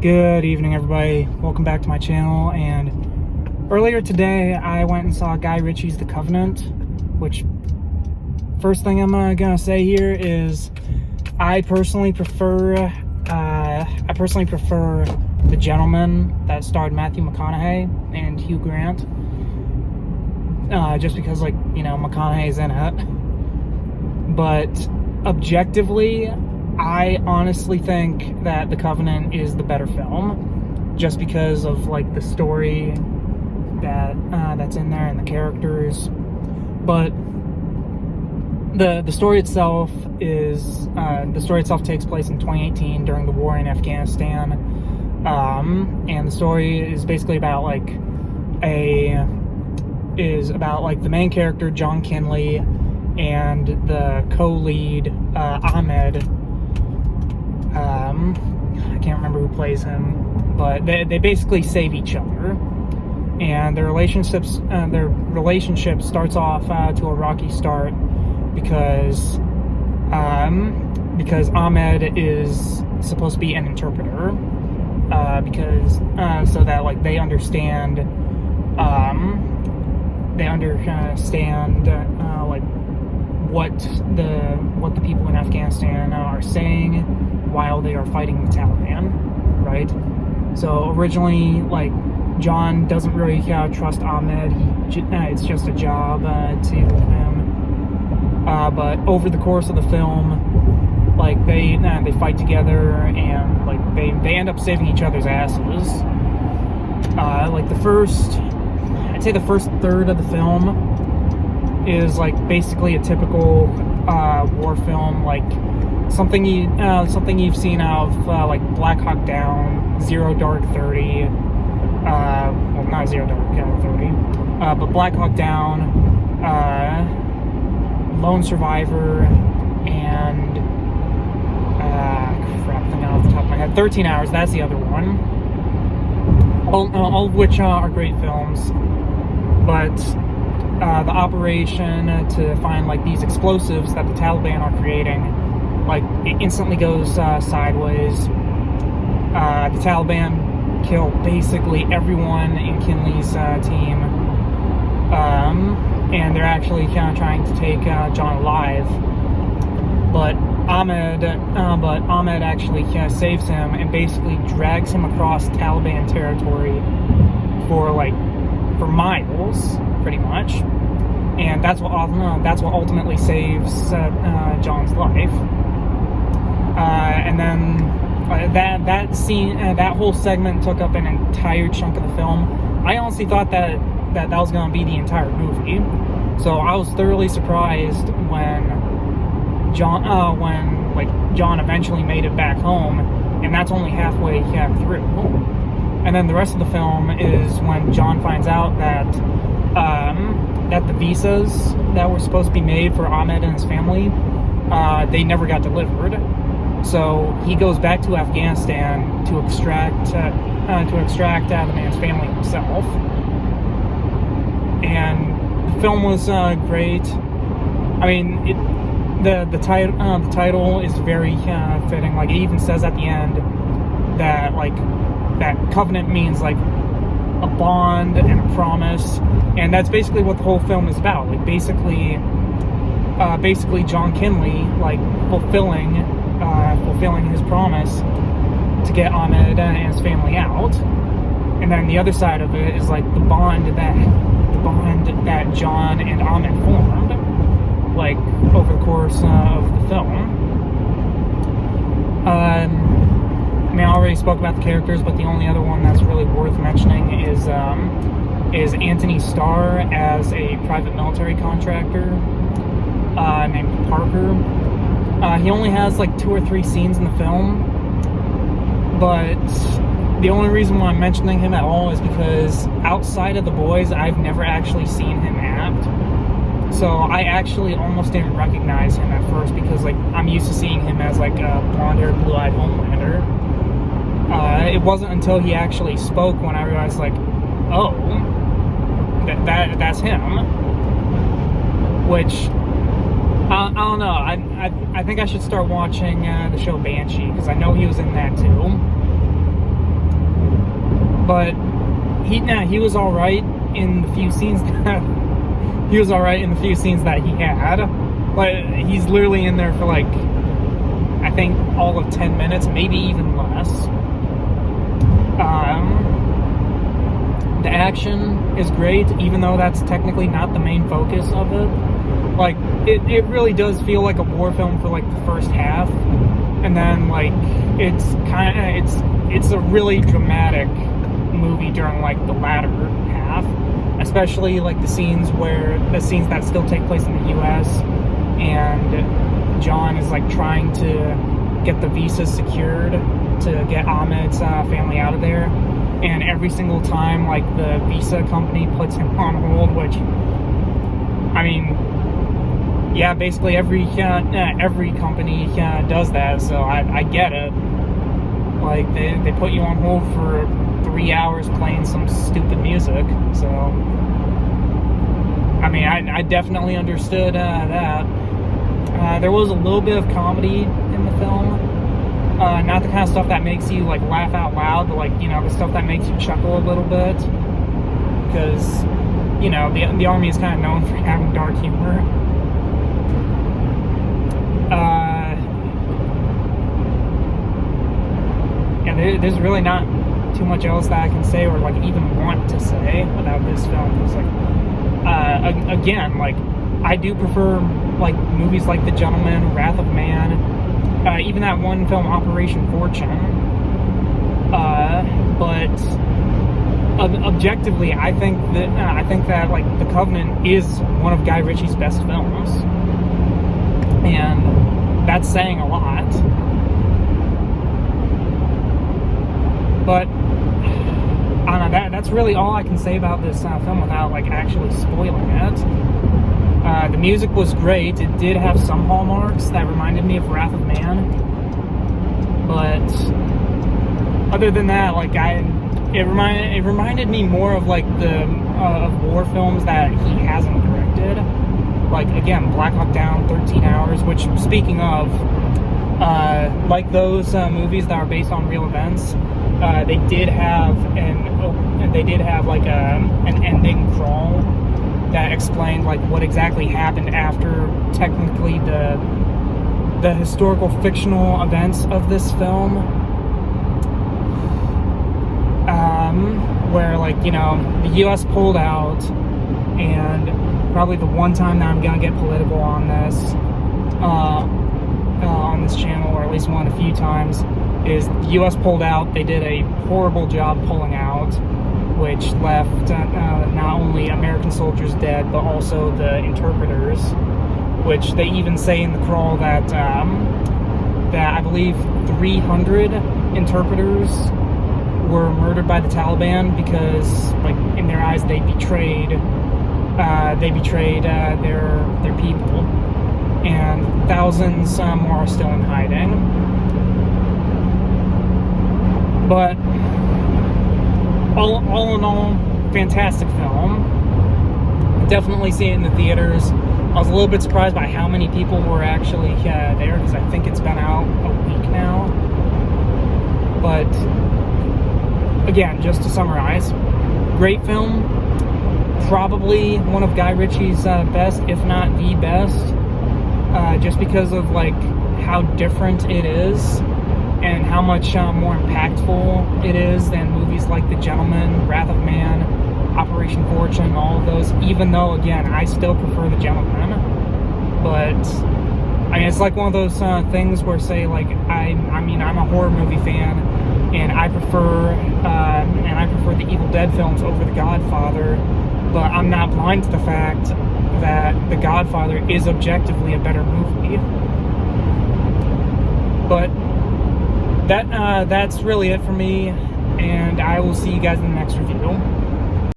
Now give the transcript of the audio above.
Good evening, everybody. Welcome back to my channel. And earlier today, I went and saw Ritchie's The Covenant, which, first thing I'm gonna say here is I personally prefer The Gentleman that starred Matthew McConaughey and Hugh Grant. Just because, McConaughey's in it. But objectively, I honestly think that The Covenant is the better film, just because of the story that's in there and the characters. But the story itself takes place in 2018 during the war in Afghanistan, and the story is basically about the main character John Kinley and the co-lead Ahmed. I can't remember who plays him, but they basically save each other, and their relationship starts off to a rocky start because Ahmed is supposed to be an interpreter, so that they understand what the people in Afghanistan are saying while they are fighting the Taliban, right? So originally, John doesn't really trust Ahmed. It's just a job to him. But over the course of the film, they fight together, and they end up saving each other's asses. I'd say the first third of the film is basically a typical war film, something you've seen out of Black Hawk Down, Zero Dark 30. Well, not Zero Dark 30, but Black Hawk Down, Lone Survivor, and thing off the top of my head, 13 Hours. That's the other one. All of which are great films, but the operation to find these explosives that the Taliban are creating, it instantly goes sideways. The Taliban kill basically everyone in Kinley's team, and they're actually trying to take John alive. But Ahmed actually saves him and basically drags him across Taliban territory for miles, pretty much, and that's what ultimately saves John's life. And then that scene, that whole segment took up an entire chunk of the film. I honestly thought that was going to be the entire movie, so I was thoroughly surprised when John eventually made it back home, and that's only halfway through. And then the rest of the film is when John finds out that the visas that were supposed to be made for Ahmed and his family, they never got delivered. So he goes back to Afghanistan to extract the man's family himself. And the film was great. I mean, the title is very fitting. It even says at the end that that covenant means a bond and a promise, and that's basically what the whole film is about. Basically John Kinley fulfilling his promise to get Ahmed and his family out, and then the other side of it is the bond that John and Ahmed formed over the course of the film. I already spoke about the characters, but the only other one that's really worth mentioning is Anthony Starr as a private military contractor named Parker. He only has 2 or 3 scenes in the film, but the only reason why I'm mentioning him at all is because outside of The Boys, I've never actually seen him act. So I actually almost didn't recognize him at first because I'm used to seeing him as a blonde-haired, blue-eyed Homelander. It wasn't until he actually spoke when I realized oh, that's him. Which I don't know. I think I should start watching the show Banshee, because I know he was in that too. but he was all right in the few scenes that he had. Like, he's literally in there for like, I think, all of 10 minutes, maybe even less. The action is great, even though that's technically not the main focus of it. Like, it really does feel like a war film for like the first half, and then like it's a really dramatic movie during like the latter half, especially like the scenes that still take place in the U.S. and John is like trying to get the visa secured to get Ahmed's family out of there, and every single time like the visa company puts him on hold, which, I mean, yeah, basically every company does that, so I get it. Like, they put you on hold for 3 hours playing some stupid music, so I mean, I definitely understood that. There was a little bit of comedy in the film. Not the kind of stuff that makes you like laugh out loud, but like, you know, the stuff that makes you chuckle a little bit, because, you know, the Army is kind of known for having dark humor. Yeah, there's really not too much else that I can say or like even want to say about this film. It's like, again, like, I do prefer like movies like The Gentleman, Wrath of Man, even that one film Operation Fortune. But objectively, I think that like The Covenant is one of Guy Ritchie's best films, and that's saying a lot. But I don't know, that's really all I can say about this film without like actually spoiling it. The music was great. It did have some hallmarks that reminded me of Wrath of Man, but other than that, like, it reminded me more of like the of war films that he hasn't directed. Like, again, Black Hawk Down, 13 Hours, which, speaking of, like those movies that are based on real events, they did have like an ending crawl that explained like what exactly happened after technically the historical fictional events of this film, where, like, you know, the U.S. pulled out, and probably the one time that I'm gonna get political on this channel, or at least one a few times, is the U.S. pulled out. They did a horrible job pulling out, which left not only American soldiers dead, but also the interpreters, which they even say in the crawl that I believe 300 interpreters were murdered by the Taliban because, like, in their eyes, they betrayed their people, and thousands more are still in hiding. But all in all, fantastic film. Definitely see it in the theaters. I was a little bit surprised by how many people were actually there, because I think it's been out a week now. But again, just to summarize, great film. Probably one of Guy Ritchie's best, if not the best, just because of like how different it is and how much more impactful it is than movies like The Gentleman, Wrath of Man, Operation Fortune, all of those. Even though, again, I still prefer The Gentleman, but I mean, it's like one of those things where, say, like, I'm a horror movie fan, and I prefer the Evil Dead films over The Godfather, but I'm not blind to the fact that The Godfather is objectively a better movie. But that's really it for me, and I will see you guys in the next review.